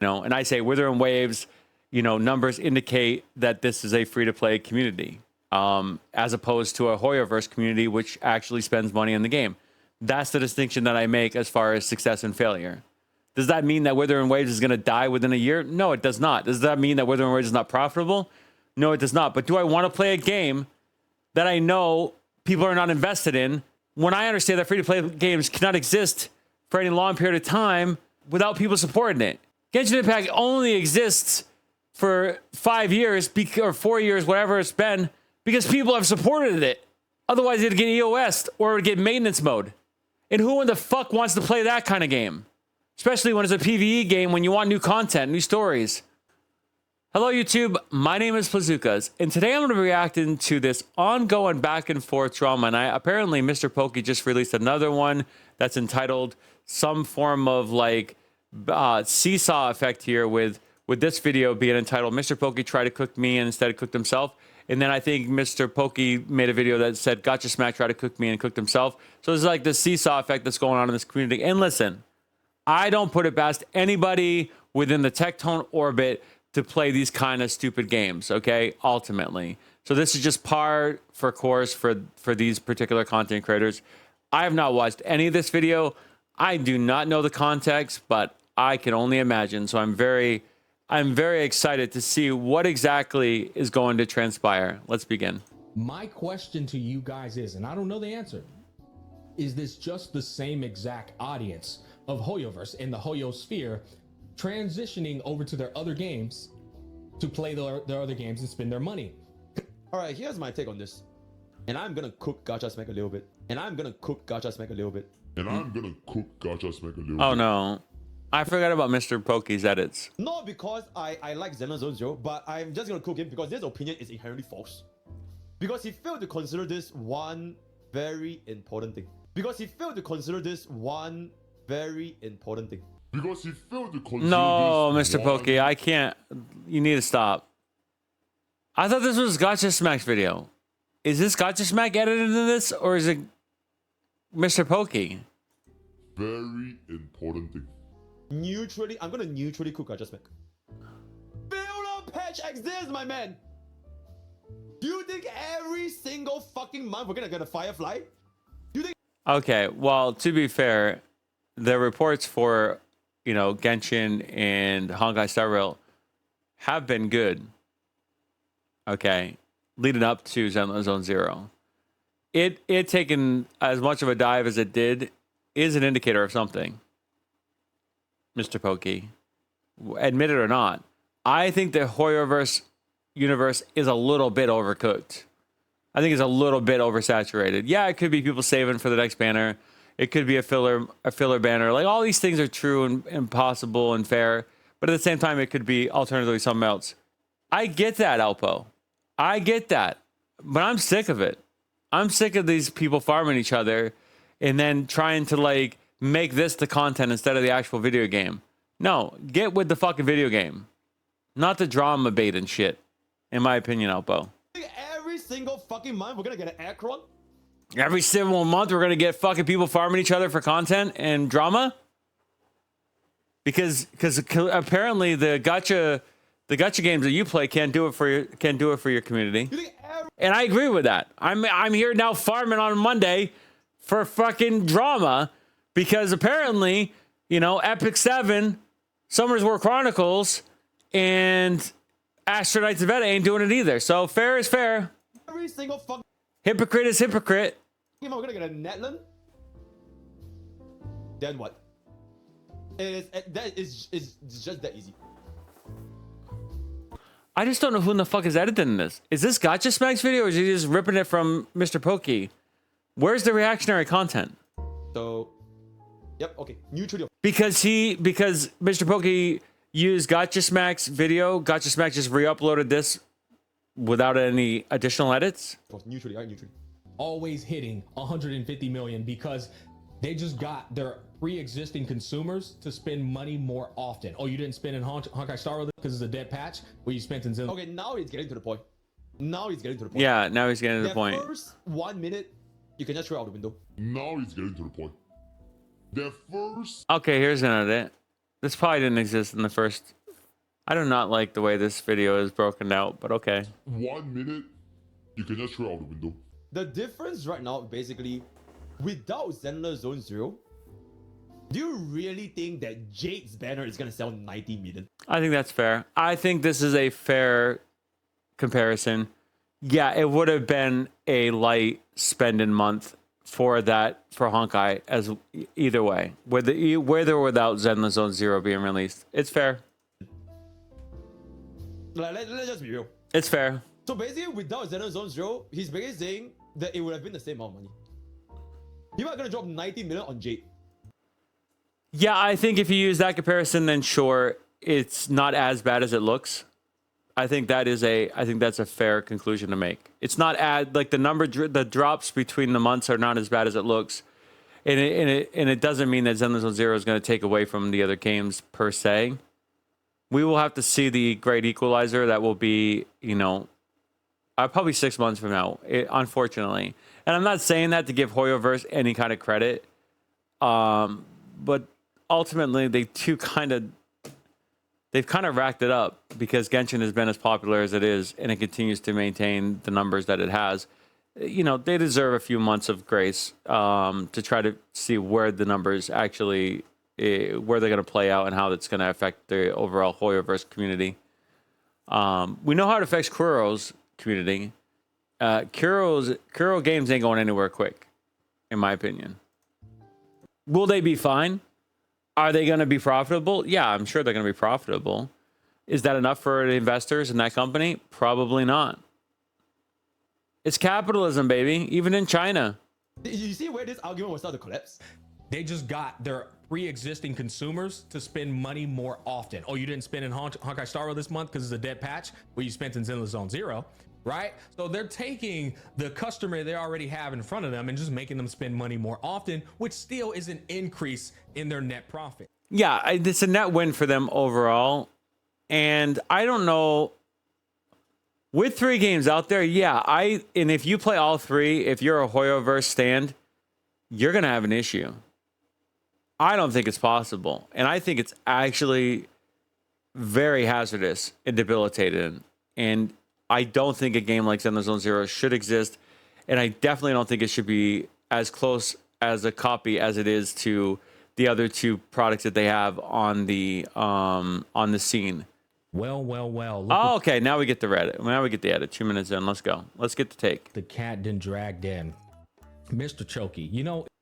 And I say Wither and Waves, numbers indicate that this is a free-to-play community, as opposed to a Hoyoverse community, which actually spends money in the game. That's the distinction that I make as far as success and failure. Does that mean that Wither and Waves is going to die within a year? No, it does not. Does that mean that Wither and Waves is not profitable? No, it does not. But do I want to play a game that I know people are not invested in when I understand that free-to-play games cannot exist for any long period of time without people supporting it? Genshin Impact only exists for 5 years or 4 years, whatever it's been, because people have supported it. Otherwise, it'd get EOS'd or it'd get maintenance mode. And who in the fuck wants to play that kind of game? Especially when it's a PvE game, when you want new content, new stories. Hello, YouTube. My name is Plazookas, and today I'm going to be reacting to this ongoing back and forth drama. And apparently, Mr. Pokke just released another one that's entitled some form of seesaw effect here with this video being entitled Mr. Pokke tried to cook me and instead cooked himself. And then I think Mr. Pokke made a video that said Gotcha Smack tried to cook me and cooked himself. So it's like the seesaw effect that's going on in this community. And listen, I don't put it past anybody within the Tectone orbit to play these kind of stupid games, okay? Ultimately. So this is just par for course for these particular content creators. I have not watched any of this video. I do not know the context, but I can only imagine. So I'm very excited to see what exactly is going to transpire. Let's begin. My question to you guys is, and I don't know the answer, is this just the same exact audience of Hoyoverse in the Hoyo sphere transitioning over to their other games to play their other games and spend their money? All right, here's my take on this. And I'm gonna cook Gotcha Smack a little bit. And I'm gonna cook Gotcha Smack a little bit. Oh no. I forgot about Mr. Pokke's edits. Not because I like Xenozone Zero, but I'm just gonna cook him because this opinion is inherently false. Because he failed to consider this one very important thing. No, Mr. Pokke, I can't. You need to stop. I thought this was Gotcha Smack's video. Is this Gotcha Smack edited into this, or is it Mr. Pokke? Very important thing. I'm gonna neutrally cook Gotcha Smack. Build patch exists, my man. Do you think every single fucking month we're gonna get a Firefly? Okay, well, to be fair, the reports for, Genshin and Honkai Star Rail have been good. Okay, leading up to Zone Zero. It taken as much of a dive as it did is an indicator of something. Mr. Pokke, admit it or not, I think the Hoyoverse universe is a little bit overcooked. I think it's a little bit oversaturated. Yeah, it could be people saving for the next banner. It could be a filler banner. Like, all these things are true and possible and fair. But at the same time, it could be alternatively something else. I get that, Alpo. I get that. But I'm sick of it. I'm sick of these people farming each other and then trying to, make this the content instead of the actual video game. No, get with the fucking video game. Not the drama bait and shit. In my opinion, Alpo. Every single fucking month we're gonna get an Akron? Every single month we're gonna get fucking people farming each other for content and drama? Because apparently the gotcha games that you play can't do it for your community. And I agree with that. I'm here now farming on Monday for fucking drama because apparently, Epic 7, Summer's War Chronicles, and Astro Knights of Edda ain't doing it either. So fair is fair. Every single fucking hypocrite is hypocrite. we're gonna get a Netland. Then what? It's just that easy. I just don't know who in the fuck is editing this. Is this Gotcha Smack's video, or is he just ripping it from Mr. Pokke? Where's the reactionary content? So, yep, okay, neutrally. Because Mr. Pokke used Gotcha Smack's video. Gotcha Smack just re-uploaded this without any additional edits. Neutrally. Always hitting 150 million because they just got their pre-existing consumers to spend money more often. Oh, you didn't spend in Honkai Star Rail because it's a dead patch? Well, you spent in Zen. Okay, now he's getting to the point. Yeah, now he's getting to the point. First 1 minute, you can just throw out the window. Now he's getting to the point. The first... Okay, here's an edit. This probably didn't exist in the first. I do not like the way this video is broken out, but okay. 1 minute, you can just throw it out the window. The difference right now, basically, without Zenler Zone Zero, do you really think that Jade's banner is gonna sell 90 million? I think that's fair. I think this is a fair comparison. Yeah, it would have been a light spending month for Honkai as either way, whether or without Zenless Zone Zero being released. It's fair. Let's just be real. It's fair. So basically, without Zenless Zone Zero, he's basically saying that it would have been the same amount of money. People are gonna drop 90 million on Jade. Yeah, I think if you use that comparison, then sure, it's not as bad as it looks. I think that's a fair conclusion to make. It's not the drops between the months are not as bad as it looks, and it doesn't mean that Zenless Zone Zero is going to take away from the other games per se. We will have to see the Great Equalizer. That will be, probably 6 months from now, unfortunately. And I'm not saying that to give Hoyoverse any kind of credit, but ultimately they've kind of racked it up because Genshin has been as popular as it is, and it continues to maintain the numbers that it has. They deserve a few months of grace to try to see where the numbers actually, where they're going to play out and how that's going to affect the overall Hoyoverse community. We know how it affects Kuro's community. Kuro games ain't going anywhere quick, in my opinion. Will they be fine? Are they going to be profitable? Yeah, I'm sure they're going to be profitable. Is that enough for the investors in that company? Probably not. It's capitalism, baby, even in China. You see where this argument will start to collapse? They just got their pre-existing consumers to spend money more often. Oh, you didn't spend in Honkai Star Rail this month because it's a dead patch? Well, you spent in Zenless Zone Zero, right? So they're taking the customer they already have in front of them and just making them spend money more often, which still is an increase in their net profit. Yeah, it's a net win for them overall. And I don't know, with 3 games out there, and if you play all 3, if you're a Hoyoverse stand, you're going to have an issue. I don't think it's possible. And I think it's actually very hazardous and debilitating. And I don't think a game like Zenless Zone Zero should exist. And I definitely don't think it should be as close as a copy as it is to the other 2 products that they have on the scene. Well. Oh, okay. Now we get the Reddit. Now we get the edit. 2 minutes in. Let's go. Let's get the take. The cat then dragged in Mr. Choky.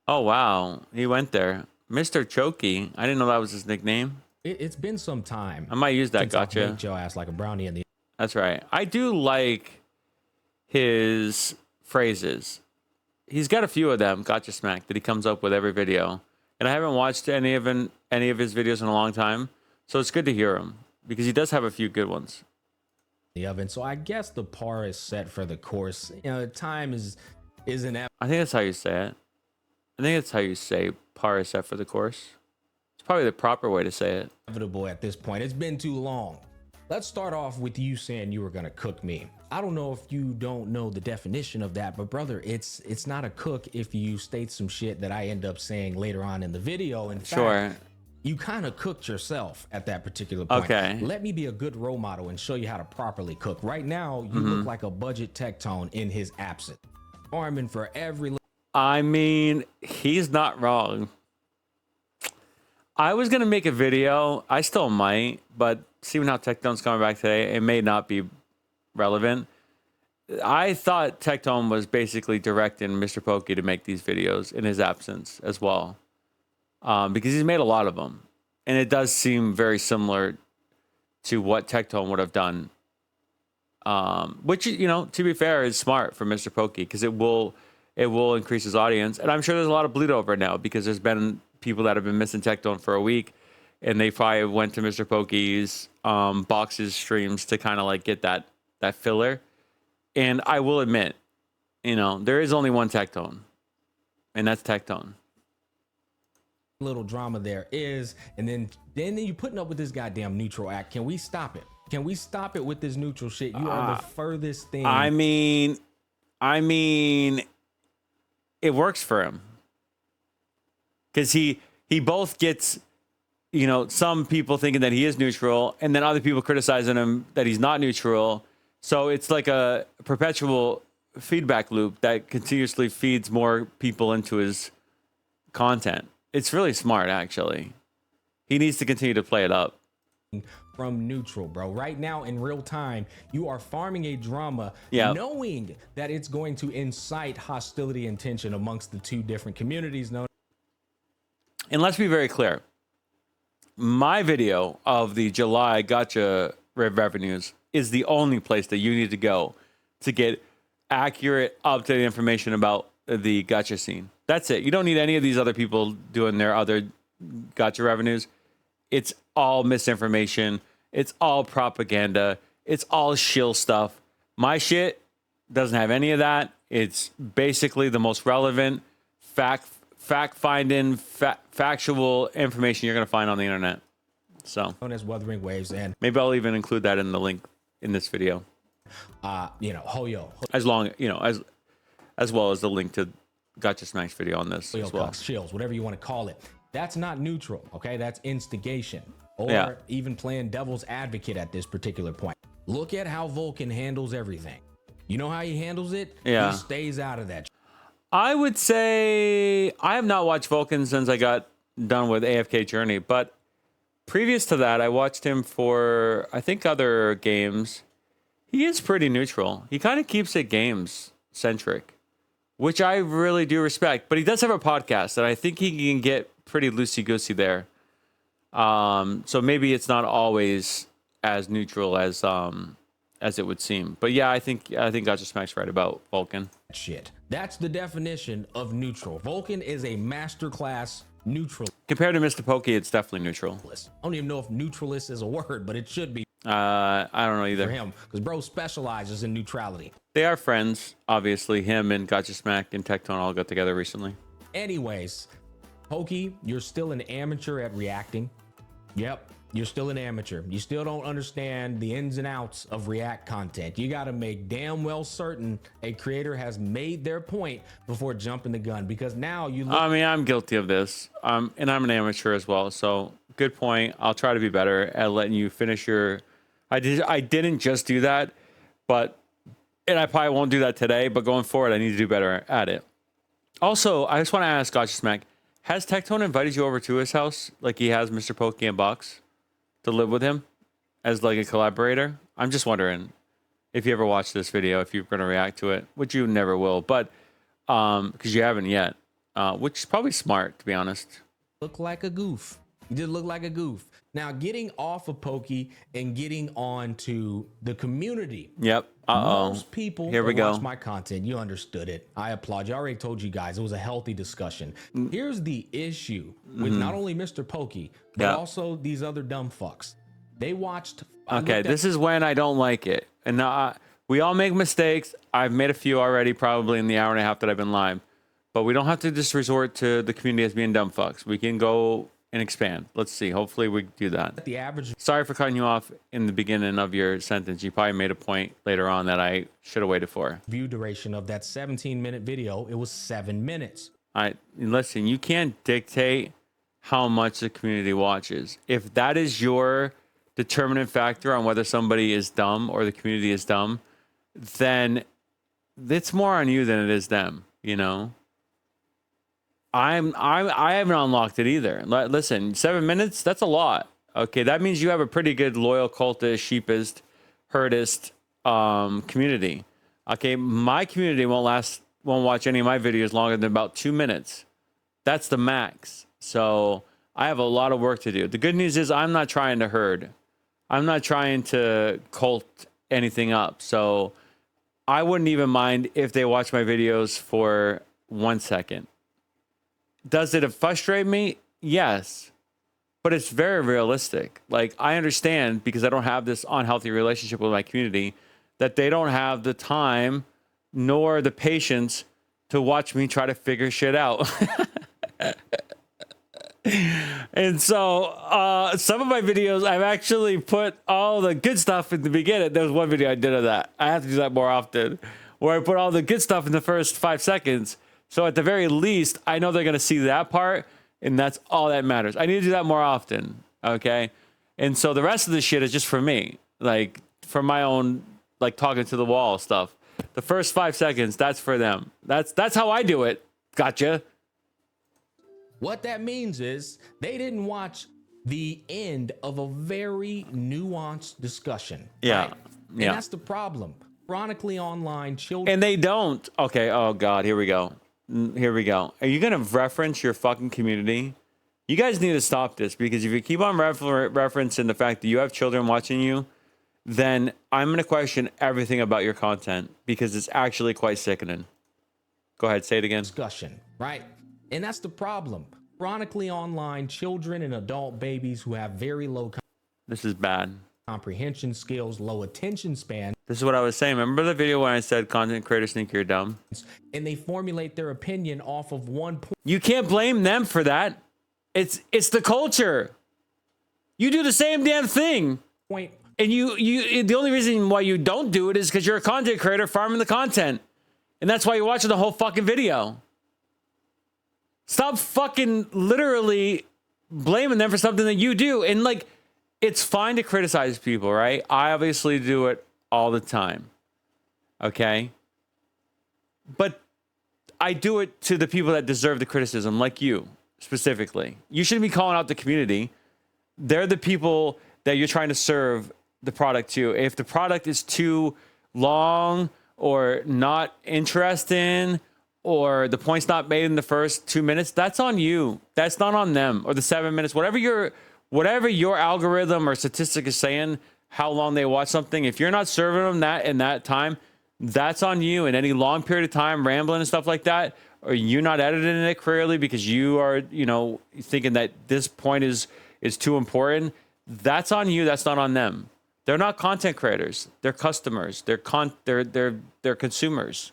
Oh, wow. He went there. Mr. Choky. I didn't know that was his nickname. It's been some time. I might use that. Since I Gotcha. baked your ass like a brownie in the. That's right. I do like his phrases. He's got a few of them, gotcha smack, that he comes up with every video. And I haven't watched any of his videos in a long time. So it's good to hear him because he does have a few good ones. The oven. So I guess the par is set for the course. Time is inevitable. I think that's how you say it. I think that's how you say par is set for the course. It's probably the proper way to say it. At this point. It's been too long. Let's start off with you saying you were gonna cook me. I don't know if you don't know the definition of that, but brother, it's not a cook if you state some shit that I end up saying later on in the video. In fact, you kind of cooked yourself at that particular point. Okay. Let me be a good role model and show you how to properly cook. Right now, you look like a budget Tectone in his absence. Farming for every. I mean, he's not wrong. I was going to make a video. I still might, but seeing how Tectone's coming back today, it may not be relevant. I thought Tectone was basically directing Mr. Pokke to make these videos in his absence as well. Because he's made a lot of them. And it does seem very similar to what Tectone would have done. Which, to be fair, is smart for Mr. Pokke because it will increase his audience. And I'm sure there's a lot of bleed over now because there's been people that have been missing Tectone for a week. And they probably went to Mr. Pokke's boxes streams to kind of like get that filler. And I will admit, there is only one Tectone. And that's Tectone. Little drama there is, and then you putting up with this goddamn neutral act. Can we stop it? Can we stop it with this neutral shit? You are the furthest thing. I mean, it works for him because he both gets you know, some people thinking that he is neutral, and then other people criticizing him that he's not neutral. So it's like a perpetual feedback loop that continuously feeds more people into his content. It's really smart, actually. He needs to continue to play it up. From neutral, bro. Right now in real time, you are farming a drama, Yeah. knowing that it's going to incite hostility and tension amongst the two different communities known. And let's be very clear. My video of the July gotcha revenues is the only place that you need to go to get accurate, up-to-date information about the gotcha scene. That's it. You don't need any of these other people doing their other gotcha revenues. It's all misinformation. It's all propaganda. It's all shill stuff. My shit doesn't have any of that. It's basically the most relevant, fact-finding, factual information you're going to find on the internet. So, known as Wuthering Waves, and maybe I'll even include that in the link in this video. you know, Hoyo, As long, you know, as well as the link to Gotcha Smack's video on this as well. chills, whatever you want to call it. That's not neutral, okay? That's instigation, or Yeah. even playing devil's advocate at this particular point. Look at how Vulcan handles everything. You know how he handles it? Yeah. He stays out of that. I would say I have not watched Vulcan since I got done with AFK Journey, but previous to that, I watched him for, I think, other games. He is pretty neutral. He kind of keeps it games centric, which I really do respect. But he does have a podcast, and I think he can get pretty loosey goosey there. So maybe it's not always as neutral as it would seem. But yeah, I think Gotcha Smack's right about Vulcan. Shit. That's the definition of neutral. Vulcan is a masterclass neutralist. Compared to Mr. Pokke, it's definitely neutral. I don't even know if neutralist is a word, but it should be I don't know for either. him because bro specializes in neutrality. They are friends, obviously. Him and Gotcha Smack and Tectone all got together recently. Anyways, Pokke, you're still an amateur at reacting. Yep, you're still an amateur. You still don't understand the ins and outs of React content. You got to make damn well certain a creator has made their point before jumping the gun, because now you look I mean, I'm guilty of this, and I'm an amateur as well. So good point. I'll try to be better at letting you finish your. I didn't just do that, and I probably won't do that today. But going forward, I need to do better at it. Also, I just want to ask Gotcha Smack, has Tectone invited you over to his house like he has Mr. Pokke and Box to live with him as like a collaborator? I'm just wondering if you ever watch this video, if you're going to react to it, which you never will, but because you haven't yet, which is probably smart, to be honest. look like a goof. You just look like a goof. Now, getting off of Pokke and getting on to the community. Yep. Most people Here we that go. watch my content, you understood it. I applaud you. I already told you guys it was a healthy discussion. Here's the issue with not only Mr. Pokke, but Yeah. also these other dumb fucks. They watched. Okay, this is when I don't like it. And now we all make mistakes. I've made a few already, probably in the hour and a half that I've been live. But we don't have to just resort to the community as being dumb fucks. We can go and expand. Let's see. Hopefully we do that. the average Sorry for cutting you off in the beginning of your sentence. You probably made a point later on that I should have waited for. view duration of that 17-minute video. It was 7 minutes. Listen, you can't dictate how much the community watches. If that is your determinant factor on whether somebody is dumb or the community is dumb, then it's more on you than it is them, you know? I haven't unlocked it either. Listen, 7 minutes, that's a lot. Okay, that means you have a pretty good loyal cultist, sheepist, herdist community. Okay, my community won't watch any of my videos longer than about 2 minutes. That's the max. So I have a lot of work to do. The good news is I'm not trying to herd. I'm not trying to cult anything up. So I wouldn't even mind if they watch my videos for 1 second. Does it frustrate me? Yes. But it's very realistic. Like, I understand, because I don't have this unhealthy relationship with my community, that they don't have the time nor the patience to watch me try to figure shit out. And so some of my videos, I've actually put all the good stuff in the beginning. There was one video I did of that. I have to do that more often, where I put all the good stuff in the first 5 seconds. So at the very least, I know they're going to see that part. And that's all that matters. I need to do that more often. Okay. And so the rest of the shit is just for me, like for my own, like talking to the wall stuff. The first 5 seconds, that's for them. That's how I do it. Gotcha. What that means is they didn't watch the end of a very nuanced discussion. Yeah. Right? And that's the problem. Chronically online children. And they don't. Okay. Oh God. Here we go. Here we go. Are you gonna reference your fucking community? You guys need to stop this, because if you keep on referencing the fact that you have children watching you, then I'm gonna question everything about your content, because it's actually quite sickening. Go ahead. Say it again. Discussion. Right. And that's the problem. Chronically online children and adult babies who have very low This is bad. comprehension skills, low attention span, This is what I was saying. Remember the video when I said content creators think you're dumb? and they formulate their opinion off of one You can't blame them for that. It's the culture. You do the same damn thing. point. And you the only reason why you don't do it is because you're a content creator farming the content. And that's why you're watching the whole fucking video. Stop fucking literally blaming them for something that you do. And like, it's fine to criticize people, right? I obviously do it all the time. Okay? But I do it to the people that deserve the criticism, like you specifically. You shouldn't be calling out the community. They're the people that you're trying to serve the product to. If the product is too long or not interesting, or the point's not made in the first 2 minutes, that's on you. That's not on them. Or the 7 minutes, whatever your algorithm or statistic is saying, how long they watch something. If you're not serving them that in that time, that's on you. And any long period of time rambling and stuff like that, or you're not editing it clearly because you are, thinking that this point is too important, that's on you. That's not on them. They're not content creators. They're customers. They're consumers.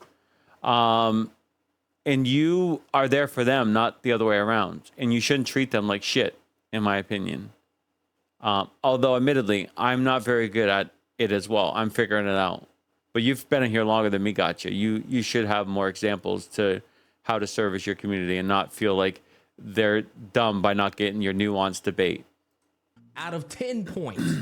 And you are there for them, not the other way around. And you shouldn't treat them like shit, in my opinion. Although, admittedly, I'm not very good at it as well. I'm figuring it out. But you've been in here longer than me, gotcha. You should have more examples to how to service your community and not feel like they're dumb by not getting your nuanced debate. Out of 10 points,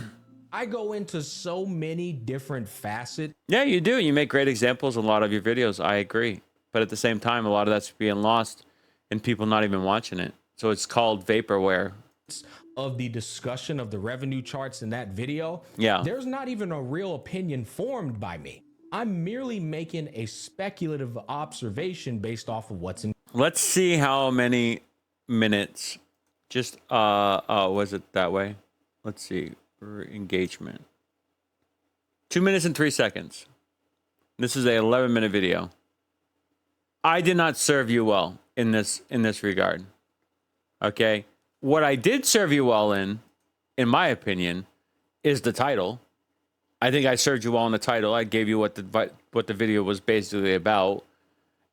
I go into so many different facets. Yeah, you do. You make great examples in a lot of your videos. I agree. But at the same time, a lot of that's being lost and people not even watching it. So it's called vaporware. Of the discussion of the revenue charts in that video, Yeah. there's not even a real opinion formed by me. I'm merely making a speculative observation based off of what's in. Let's see how many minutes. Just was it that way? Let's see. Engagement. 2 minutes and 3 seconds. This is a 11-minute video. I did not serve you well in this regard. Okay? What I did serve you well in my opinion, is the title. I think I served you well in the title. I gave you what the video was basically about.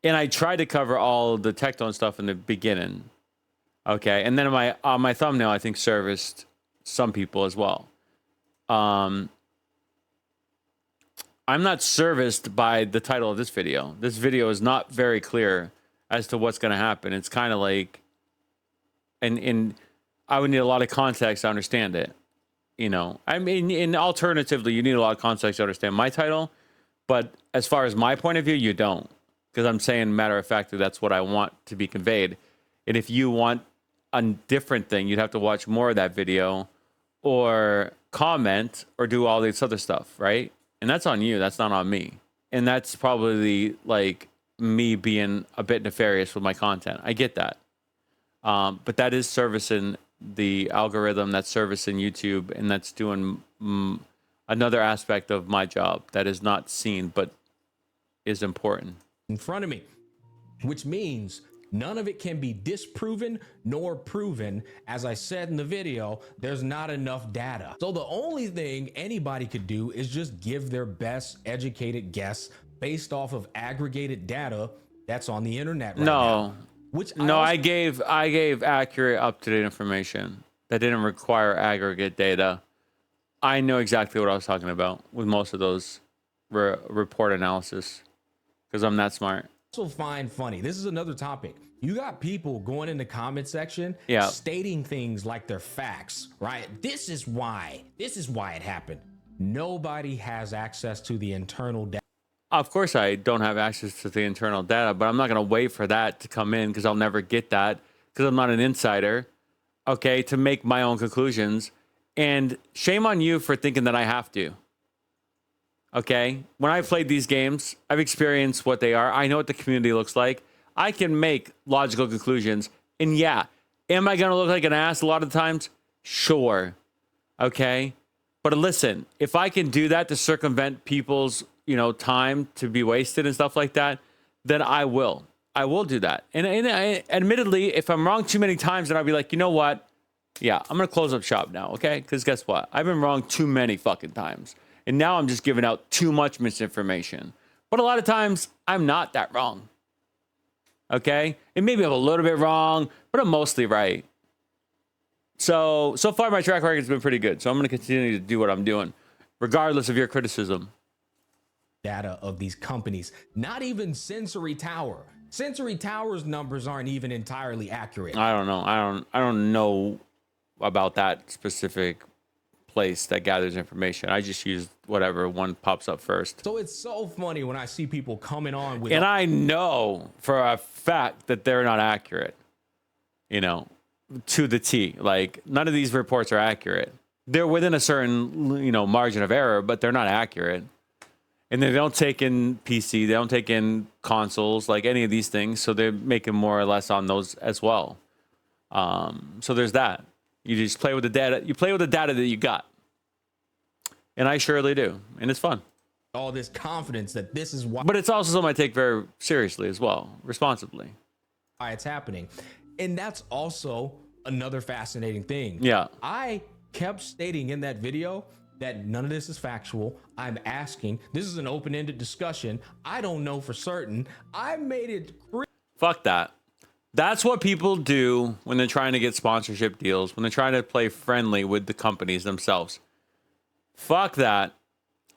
And I tried to cover all the tech tone stuff in the beginning. Okay. And then my thumbnail, I think, serviced some people as well. I'm not serviced by the title of this video. This video is not very clear as to what's going to happen. It's kind of like, and I would need a lot of context to understand it. You know, I mean, and alternatively, you need a lot of context to understand my title. But as far as my point of view, you don't. Because I'm saying, matter of fact, that's what I want to be conveyed. And if you want a different thing, you'd have to watch more of that video or comment or do all this other stuff, right? And that's on you. That's not on me. And that's probably like me being a bit nefarious with my content. I get that. But that is servicing the algorithm, that's servicing YouTube, and that's doing another aspect of my job that is not seen but is important. In front of me, which means none of it can be disproven nor proven. As I said in the video, there's not enough data. So the only thing anybody could do is just give their best educated guess based off of aggregated data that's on the internet right now. I gave accurate, up-to-date information that didn't require aggregate data. I know exactly what I was talking about with most of those report analysis because I'm that smart. also find funny. This is another topic. You got people going in the comment section, Yeah. stating things like they're facts, right? This is why it happened. Nobody has access to the internal data. Of course, I don't have access to the internal data, but I'm not going to wait for that to come in because I'll never get that because I'm not an insider, okay, to make my own conclusions. And shame on you for thinking that I have to. Okay? When I've played these games, I've experienced what they are. I know what the community looks like. I can make logical conclusions. And yeah, am I going to look like an ass a lot of times? Sure. Okay? But listen, if I can do that to circumvent people's, time to be wasted and stuff like that, then I will. I will do that. And admittedly, if I'm wrong too many times, then I'll be like, you know what? Yeah, I'm going to close up shop now, okay? Because guess what? I've been wrong too many fucking times. And now I'm just giving out too much misinformation. But a lot of times, I'm not that wrong. Okay? And maybe I'm a little bit wrong, but I'm mostly right. So far, my track record has been pretty good. So I'm going to continue to do what I'm doing, regardless of your criticism. Data of these companies, not even Sensory Tower. Sensory Tower's numbers aren't even entirely accurate. I don't know. I don't know about that specific place that gathers information. I just use whatever one pops up first. So it's so funny when I see people coming on with, and I know for a fact that they're not accurate, to the T. Like, none of these reports are accurate. They're within a certain, margin of error, but they're not accurate. And they don't take in PC, they don't take in consoles, like any of these things. So they're making more or less on those as well. So there's that. You just play with the data. You play with the data that you got. And I surely do. And it's fun. all this confidence that this is why But it's also something I take very seriously as well, responsibly. it's happening. And that's also another fascinating thing. Yeah. I kept stating in that video that none of this is factual. I'm asking. This is an open-ended discussion. I don't know for certain. I made it Fuck that. That's what people do when they're trying to get sponsorship deals, when they're trying to play friendly with the companies themselves. Fuck that.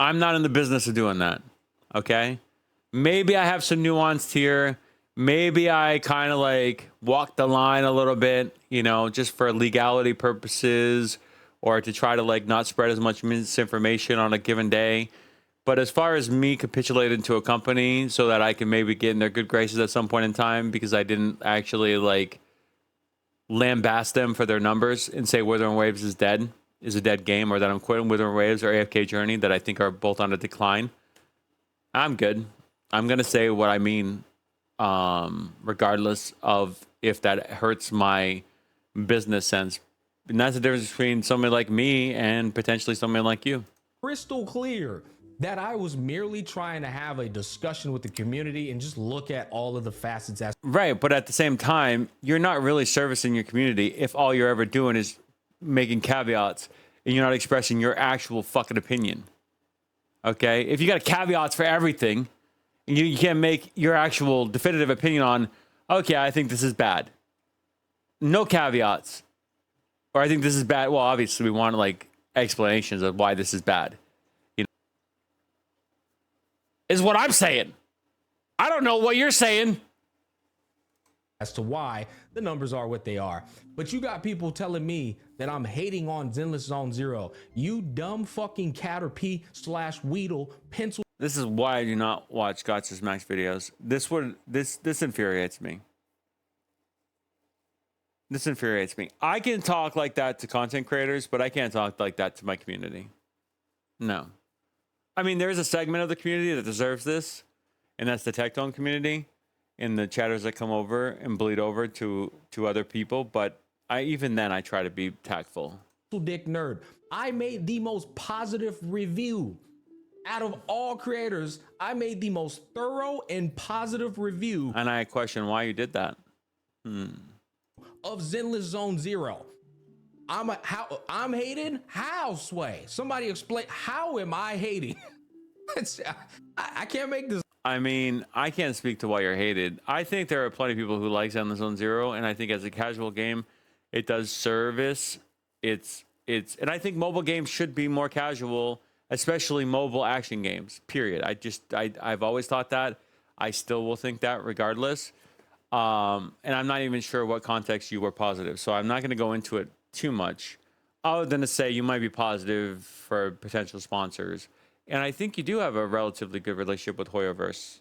I'm not in the business of doing that. Okay? Maybe I have some nuance here. Maybe I kind of like walk the line a little bit, you know, just for legality purposes, or to try to like not spread as much misinformation on a given day. But as far as me capitulating to a company so that I can maybe get in their good graces at some point in time because I didn't actually like lambast them for their numbers and say Withering Waves is dead, is a dead game, or that I'm quitting Withering Waves or AFK Journey that I think are both on a decline, I'm good. I'm going to say what I mean, regardless of if that hurts my business sense. And that's the difference between somebody like me and potentially somebody like you. crystal clear that I was merely trying to have a discussion with the community and just look at all of the facets as Right, but at the same time, you're not really servicing your community if all you're ever doing is making caveats and you're not expressing your actual fucking opinion. Okay? If you got caveats for everything, and you can't make your actual definitive opinion on, okay, I think this is bad. No caveats. Or I think this is bad. Well, obviously, we want like explanations of why this is bad. Is what I'm saying. I don't know what you're saying. as to why the numbers are what they are. But you got people telling me that I'm hating on Zenless Zone Zero. You dumb fucking Caterpie/Weedle pencil. This is why I do not watch Gotcha's Max videos. This infuriates me. This infuriates me. I can talk like that to content creators, but I can't talk like that to my community. No. I mean, there is a segment of the community that deserves this, and that's the Tech Tone community and the chatters that come over and bleed over to other people. But even then, I try to be tactful. Dick nerd. I made the most positive review out of all creators. I made the most thorough and positive review And I question why you did that. of Zenless Zone Zero. I'm hating? How, Sway? Somebody explain, how am I hating? I can't make this. I mean, I can't speak to why you're hated. I think there are plenty of people who like Zenless Zone Zero, and I think as a casual game, it does service. And I think mobile games should be more casual, especially mobile action games. Period. I've always thought that. I still will think that regardless. And I'm not even sure what context you were positive. So I'm not going to go into it too much other than to say you might be positive for potential sponsors. And I think you do have a relatively good relationship with Hoyoverse,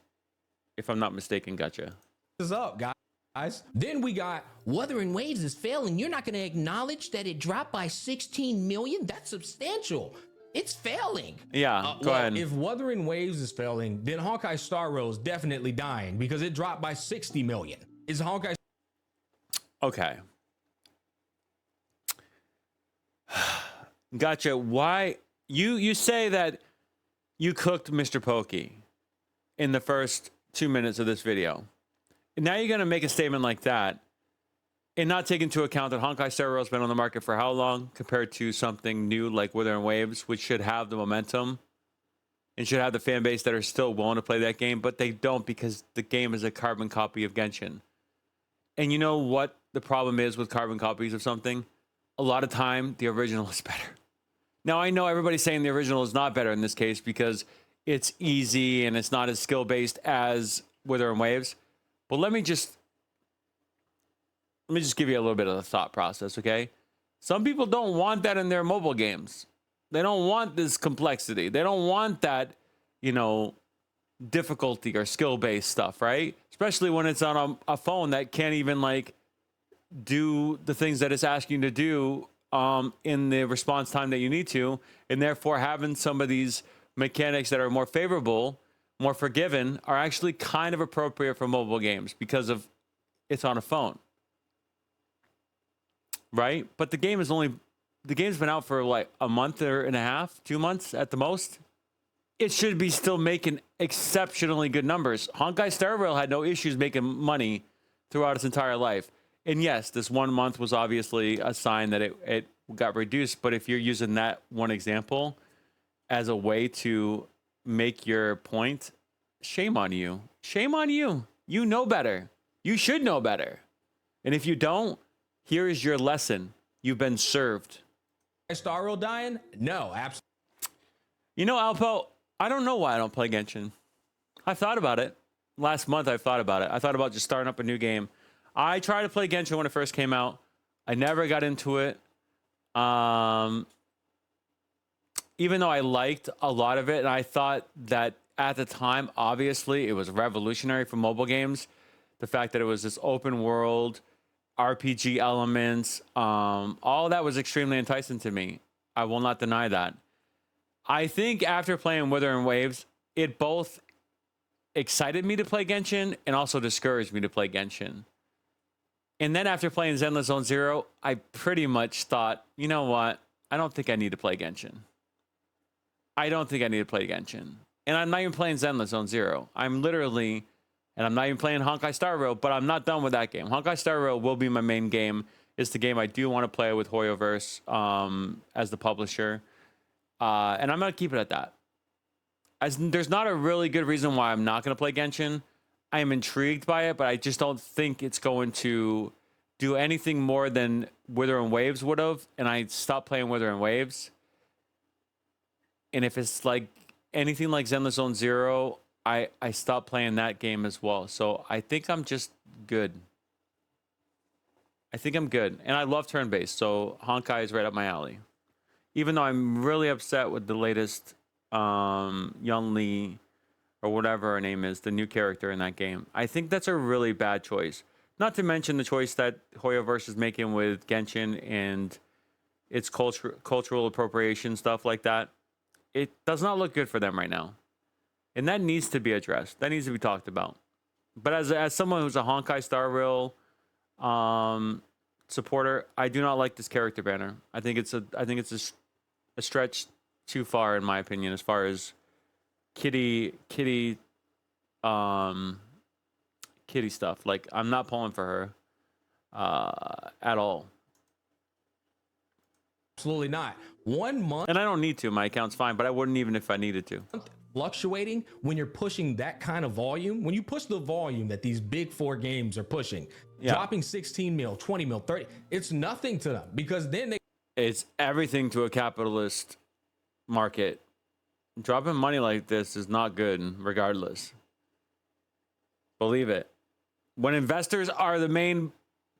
if I'm not mistaken. Gotcha. Is up, guys. Then we got Wuthering Waves is failing. You're not going to acknowledge that it dropped by 16 million? That's substantial. It's failing. Yeah, go ahead. If Wuthering Waves is failing, then Honkai Star Rail is definitely dying because it dropped by 60 million. Is Honkai... Okay. Gotcha. Why you say that you cooked Mr. Pokke in the first 2 minutes of this video. And now you're going to make a statement like that and not take into account that Honkai Star Rail has been on the market for how long compared to something new like Wuthering Waves, which should have the momentum and should have the fan base that are still willing to play that game, but they don't because the game is a carbon copy of Genshin. And you know what the problem is with carbon copies of something? A lot of time, the original is better. Now, I know everybody's saying the original is not better in this case because it's easy and it's not as skill-based as Wuthering Waves. But let me just give you a little bit of the thought process, okay? Some people don't want that in their mobile games. They don't want this complexity. They don't want that, difficulty or skill-based stuff, right? Especially when it's on a phone that can't even do the things that it's asking you to do in the response time that you need to, and therefore having some of these mechanics that are more favorable, more forgiven, are actually kind of appropriate for mobile games because of it's on a phone, right? But the game's been out for like a month and a half, 2 months at the most. It should be still making exceptionally good numbers. Honkai Star Rail had no issues making money throughout its entire life. And yes, this 1 month was obviously a sign that it got reduced. But if you're using that one example as a way to make your point, shame on you. Shame on you. You know better. You should know better. And if you don't, here is your lesson. You've been served. Star Rail dying? No, absolutely. Alpo, I don't know why I don't play Genshin. I thought about it. Last month, I thought about it. I thought about just starting up a new game. I tried to play Genshin when it first came out. I never got into it. Even though I liked a lot of it, and I thought that at the time, obviously, it was revolutionary for mobile games. The fact that it was this open world, RPG elements, all that was extremely enticing to me. I will not deny that. I think after playing Wuthering Waves, it both excited me to play Genshin and also discouraged me to play Genshin. And then after playing Zenless Zone Zero, I pretty much thought, you know what? I don't think I need to play Genshin. I don't think I need to play Genshin. And I'm not even playing Zenless Zone Zero. I'm not even playing Honkai Star Rail, but I'm not done with that game. Honkai Star Rail will be my main game. It's the game I do want to play with Hoyoverse as the publisher. And I'm going to keep it at that. There's not a really good reason why I'm not going to play Genshin. I am intrigued by it, but I just don't think it's going to do anything more than Wuthering Waves would have. And I stopped playing Wuthering Waves. And if it's like anything like Zenless Zone Zero, I stopped playing that game as well. So I think I'm just good. I think I'm good. And I love turn-based, so Honkai is right up my alley. Even though I'm really upset with the latest Yun Li, or whatever her name is, the new character in that game. I think that's a really bad choice. Not to mention the choice that Hoyoverse is making with Genshin and its cultural appropriation, stuff like that. It does not look good for them right now. And that needs to be addressed. That needs to be talked about. But as someone who's a Honkai Star Rail supporter, I do not like this character banner. I think it's a stretch too far, in my opinion, as far as kitty stuff. Like, I'm not pulling for her at all. Absolutely not. 1 month. And I don't need to. My account's fine, but I wouldn't even if I needed to. Fluctuating when you're pushing that kind of volume, when you push the volume that these big four games are pushing, dropping 16 mil, 20 mil, 30, it's nothing to them because then it's everything to a capitalist market. Dropping money like this is not good regardless. Believe it. When investors are the main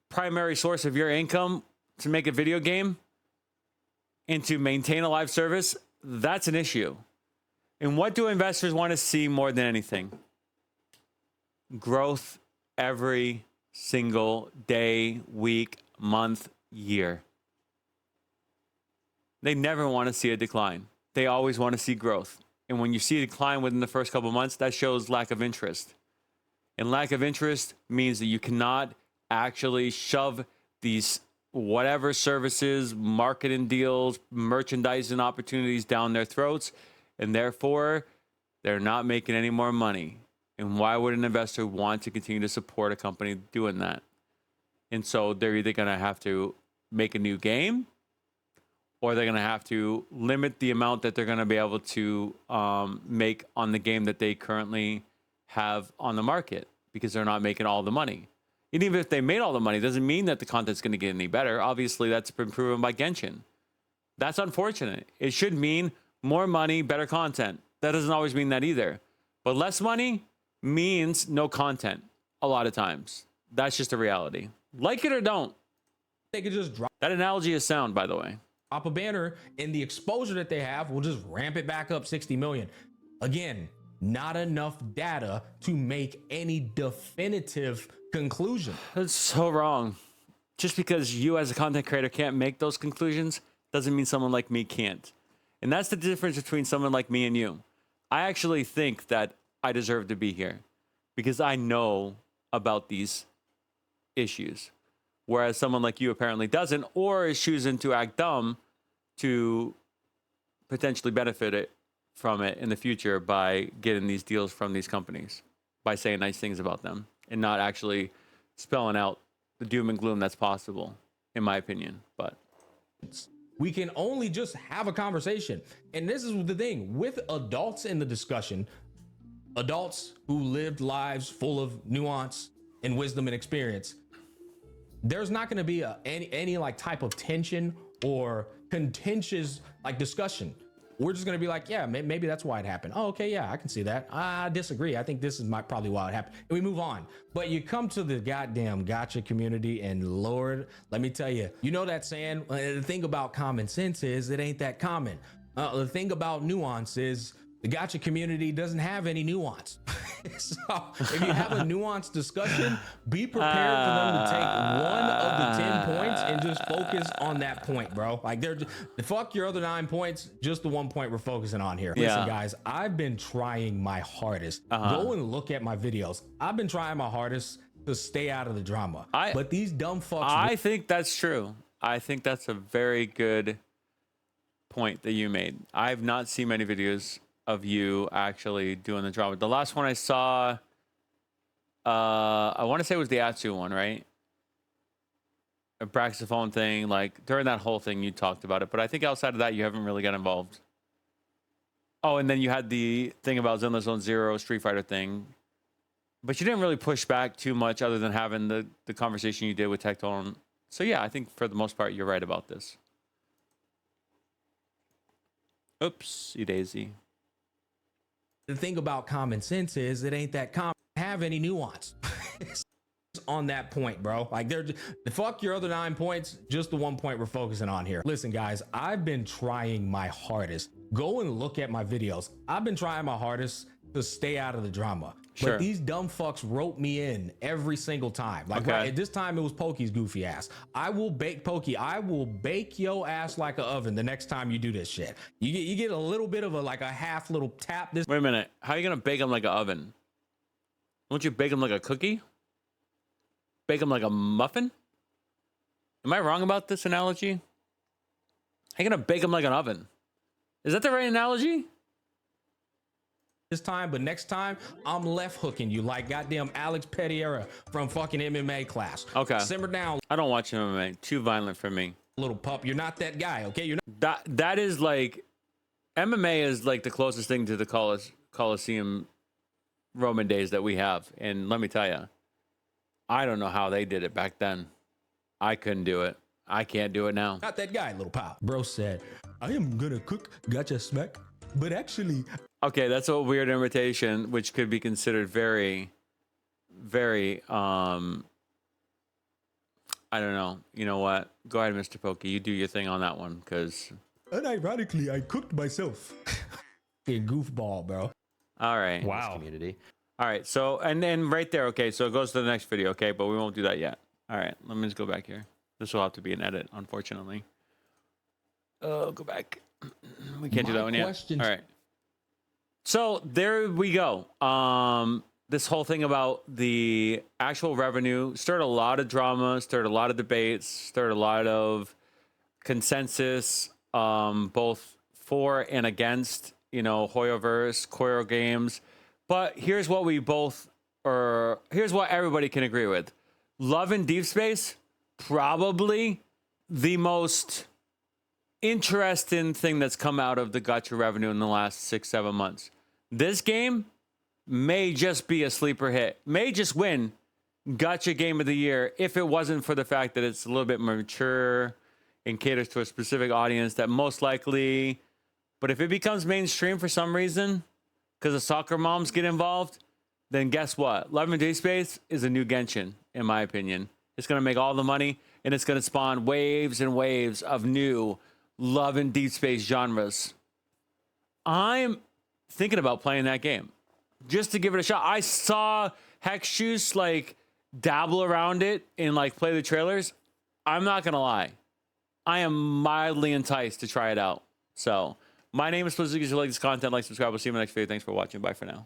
primary source of your income to make a video game and to maintain a live service, that's an issue. And what do investors want to see more than anything? Growth every single day, week, month, year. They never want to see a decline. They always want to see growth. And when you see a decline within the first couple of months, that shows lack of interest. And lack of interest means that you cannot actually shove these whatever services, marketing deals, merchandising opportunities down their throats. And therefore, they're not making any more money. And why would an investor want to continue to support a company doing that? And so they're either going to have to make a new game, or they're going to have to limit the amount that they're going to be able to make on the game that they currently have on the market, because they're not making all the money. And even if they made all the money, doesn't mean that the content's going to get any better. Obviously, that's been proven by Genshin. That's unfortunate. It should mean more money, better content. That doesn't always mean that either. But less money means no content a lot of times. That's just a reality. Like it or don't. They could just drop That analogy is sound, by the way. a banner, and the exposure that they have will just ramp it back up 60 million. Again, not enough data to make any definitive conclusion. That's so wrong. Just because you as a content creator can't make those conclusions doesn't mean someone like me can't. And that's the difference between someone like me and you. I actually think that I deserve to be here because I know about these issues. Whereas someone like you apparently doesn't, or is choosing to act dumb to potentially benefit from it in the future by getting these deals from these companies, by saying nice things about them and not actually spelling out the doom and gloom that's possible, in my opinion. But We can only just have a conversation. And this is the thing with adults in the discussion, adults who lived lives full of nuance and wisdom and experience. There's not going to be any like type of tension or contentious like discussion. We're just going to be like, yeah, maybe that's why it happened. Oh, okay, yeah, I can see that. I disagree. I think this is probably why it happened. And we move on. But you come to the goddamn gotcha community, and Lord, let me tell you, you know that saying, the thing about common sense is it ain't that common. The thing about nuance is the gotcha community doesn't have any nuance. So if you have a nuanced discussion, be prepared for them to take one of the 10 points and just focus on that point, bro. Like they're just, fuck your other 9 points, just the 1 point we're focusing on here. Yeah. Listen, guys, I've been trying my hardest. Go and look at my videos. I've been trying my hardest to stay out of the drama. But these dumb fucks. I think that's true. I think that's a very good point that you made. I've not seen many videos of you actually doing the drama. The last one I saw, I want to say it was the Atsu one, right? A Braxophone thing. Like during that whole thing, you talked about it, but I think outside of that, you haven't really got involved. Oh, and then you had the thing about Zenless Zone Zero Street Fighter thing, but you didn't really push back too much other than having the conversation you did with Tectone. So yeah, I think for the most part, you're right about this. Oopsie daisy. The thing about common sense is it ain't that common. Have any nuance on that point, bro. Like they're just, fuck your other 9 points, just the 1 point we're focusing on here. Listen, guys, I've been trying my hardest. Go and look at my videos. I've been trying my hardest to stay out of the drama. Sure. But these dumb fucks rope me in every single time. Like Okay. right, at this time, it was Pokke's goofy ass. I will bake Pokke. I will bake your ass like an oven the next time you do this shit. You get a little bit of a half little tap. This Wait a minute. How are you going to bake them like an oven? Won't you bake them like a cookie? Bake them like a muffin? Am I wrong about this analogy? How are you going to bake them like an oven? Is that the right analogy? time, but next time I'm left hooking you like goddamn Alex Pereira from fucking MMA class. Okay. Simmer down, I don't watch MMA. Too violent for me. little pup. You're not that guy, okay? You're not. That is like, MMA is like the closest thing to the Coliseum Roman days that we have. And let me tell you, I don't know how they did it back then. I couldn't do it. I can't do it now. Not that guy, little pal. Bro said, I am gonna cook gotcha smack, but actually, Okay, that's a weird invitation, which could be considered very, very I don't know. You know what? Go ahead, Mr. Pokke. You do your thing on that one, because. Unironically, I cooked myself. A goofball, bro. All right. Wow. Community. All right. So, and then right there. Okay. So it goes to the next video. Okay. But we won't do that yet. All right. Let me just go back here. This will have to be an edit, unfortunately. Go back. We can't do that one yet. All right. So there we go. This whole thing about the actual revenue stirred a lot of drama, stirred a lot of debates, stirred a lot of consensus, both for and against, you know, Hoyoverse, Koyo games. But here's what here's what everybody can agree with. Love and Deep Space, probably the most interesting thing that's come out of the gacha revenue in the last 6-7 months. This game may just be a sleeper hit, may just win gacha game of the year if it wasn't for the fact that it's a little bit more mature and caters to a specific audience that most likely. But if it becomes mainstream for some reason, because the soccer moms get involved, then guess what? Love and Deep Space is a new Genshin, in my opinion. It's going to make all the money, and it's going to spawn waves and waves of new Love and Deep Space genres. I'm thinking about playing that game just to give it a shot. I saw Hex Juice like dabble around it and like play the trailers. I'm not going to lie. I am mildly enticed to try it out. So my name is Blizzard. If you like this content, like, subscribe. We'll see you in the next video. Thanks for watching. Bye for now.